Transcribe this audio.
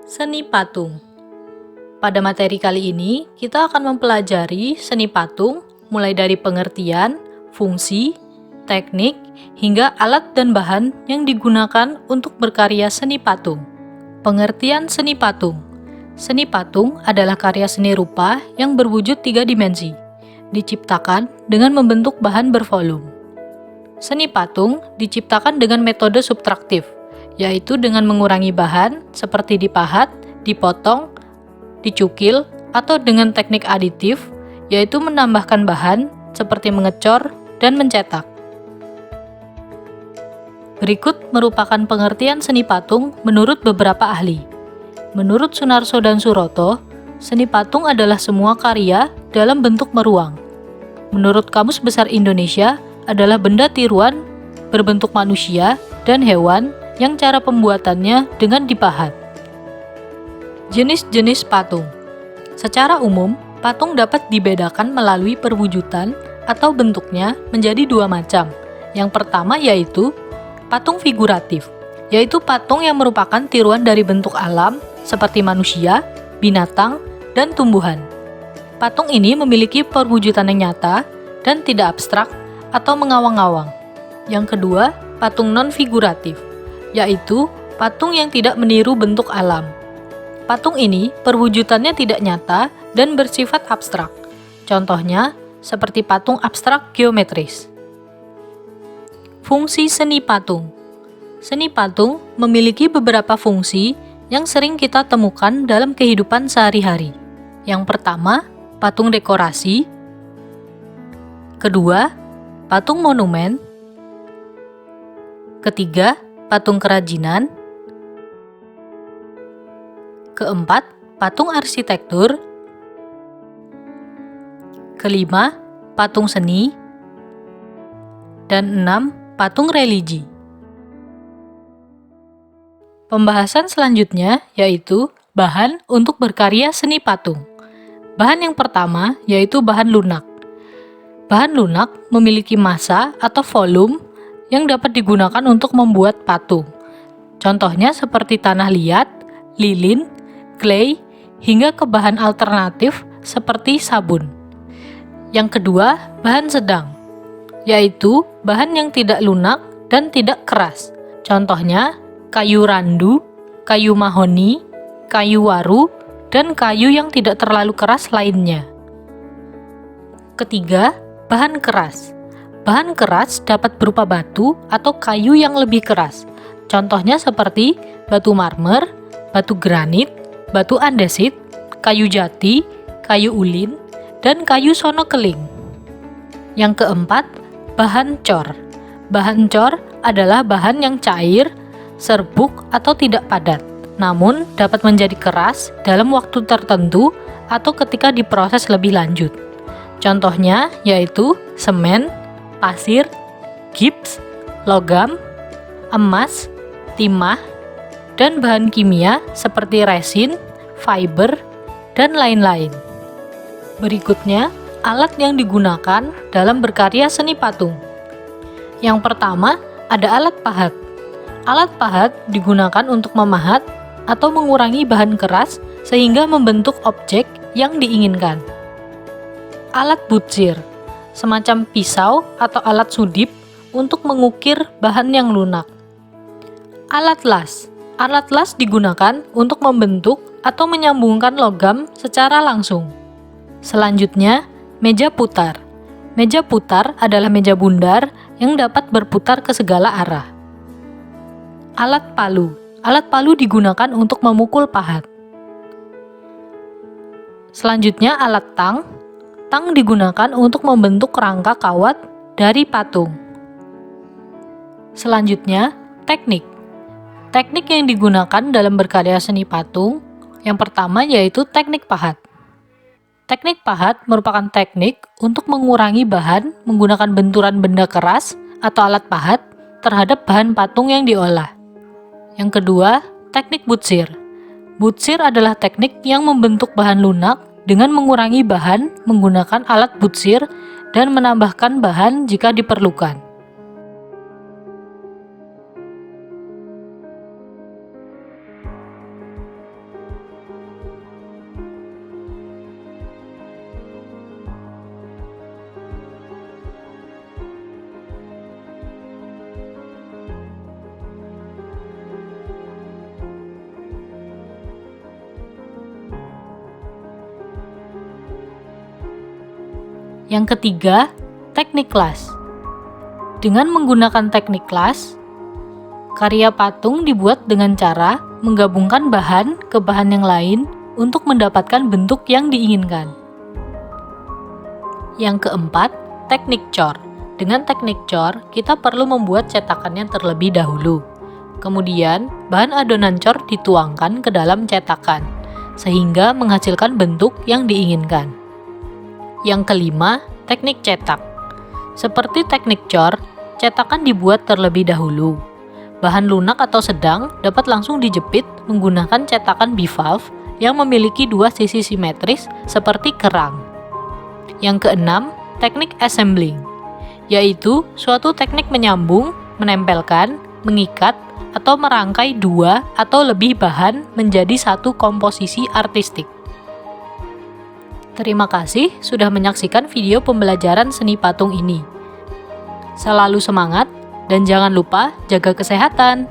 Seni patung. Pada materi kali ini, kita akan mempelajari seni patung mulai dari pengertian, fungsi, teknik, hingga alat dan bahan yang digunakan untuk berkarya seni patung. Pengertian seni patung. Seni patung adalah karya seni rupa yang berwujud 3 dimensi, diciptakan dengan membentuk bahan bervolume. Seni patung diciptakan dengan metode subtraktif, yaitu dengan mengurangi bahan seperti dipahat, dipotong, dicukil, atau dengan teknik aditif, yaitu menambahkan bahan seperti mengecor dan mencetak. Berikut merupakan pengertian seni patung menurut beberapa ahli. Menurut Sunarso dan Suroto, seni patung adalah semua karya dalam bentuk meruang. Menurut Kamus Besar Indonesia, adalah benda tiruan berbentuk manusia dan hewan yang cara pembuatannya dengan dipahat. Jenis-jenis patung. Secara umum, patung dapat dibedakan melalui perwujudan atau bentuknya menjadi 2 macam. Yang pertama yaitu patung figuratif, yaitu patung yang merupakan tiruan dari bentuk alam seperti manusia, binatang, dan tumbuhan. Patung ini memiliki perwujudan yang nyata dan tidak abstrak atau mengawang-awang. Yang kedua, patung non-figuratif, yaitu patung yang tidak meniru bentuk alam. Patung ini perwujudannya tidak nyata dan bersifat abstrak. Contohnya, seperti patung abstrak geometris. Fungsi seni patung. Seni patung memiliki beberapa fungsi yang sering kita temukan dalam kehidupan sehari-hari. Yang pertama, patung dekorasi. Kedua, patung monumen. Ketiga, patung kerajinan. Keempat, patung arsitektur. Kelima, patung seni. Dan 6, patung religi. Pembahasan selanjutnya yaitu bahan untuk berkarya seni patung. Bahan yang pertama yaitu bahan lunak. Bahan lunak memiliki massa atau volume yang dapat digunakan untuk membuat patung. Contohnya seperti tanah liat, lilin, clay, hingga ke bahan alternatif seperti sabun. Yang kedua, bahan sedang, yaitu bahan yang tidak lunak dan tidak keras. Contohnya, kayu randu, kayu mahoni, kayu waru, dan kayu yang tidak terlalu keras lainnya. Ketiga, bahan keras. Bahan keras dapat berupa batu atau kayu yang lebih keras. Contohnya seperti batu marmer, batu granit, batu andesit, kayu jati, kayu ulin, dan kayu sono keling. Yang keempat, bahan cor. Bahan cor adalah bahan yang cair, serbuk, atau tidak padat, namun dapat menjadi keras dalam waktu tertentu atau ketika diproses lebih lanjut. Contohnya yaitu semen, pasir, gips, logam, emas, timah, dan bahan kimia seperti resin, fiber, dan lain-lain. Berikutnya, alat yang digunakan dalam berkarya seni patung. Yang pertama, ada alat pahat. Alat pahat digunakan untuk memahat atau mengurangi bahan keras sehingga membentuk objek yang diinginkan. Alat butsir, semacam pisau atau alat sudip untuk mengukir bahan yang lunak. Alat las. Alat las digunakan untuk membentuk atau menyambungkan logam secara langsung. Selanjutnya, meja putar. Meja putar adalah meja bundar yang dapat berputar ke segala arah. Alat palu. Alat palu digunakan untuk memukul pahat. Selanjutnya, alat tang. Tang digunakan untuk membentuk rangka kawat dari patung. Selanjutnya, teknik. Teknik yang digunakan dalam berkarya seni patung, yang pertama yaitu teknik pahat. Teknik pahat merupakan teknik untuk mengurangi bahan menggunakan benturan benda keras atau alat pahat terhadap bahan patung yang diolah. Yang kedua, teknik butsir. Butsir adalah teknik yang membentuk bahan lunak dengan mengurangi bahan menggunakan alat butsir dan menambahkan bahan jika diperlukan. Yang ketiga, teknik las. Dengan menggunakan teknik las, karya patung dibuat dengan cara menggabungkan bahan ke bahan yang lain untuk mendapatkan bentuk yang diinginkan. Yang keempat, teknik cor. Dengan teknik cor, kita perlu membuat cetakannya terlebih dahulu. Kemudian, bahan adonan cor dituangkan ke dalam cetakan, sehingga menghasilkan bentuk yang diinginkan. Yang kelima, teknik cetak. Seperti teknik cor, cetakan dibuat terlebih dahulu. Bahan lunak atau sedang dapat langsung dijepit menggunakan cetakan bivalve yang memiliki dua sisi simetris seperti kerang. Yang keenam, teknik assembling, yaitu suatu teknik menyambung, menempelkan, mengikat, atau merangkai dua atau lebih bahan menjadi satu komposisi artistik. Terima kasih sudah menyaksikan video pembelajaran seni patung ini. Selalu semangat dan jangan lupa jaga kesehatan.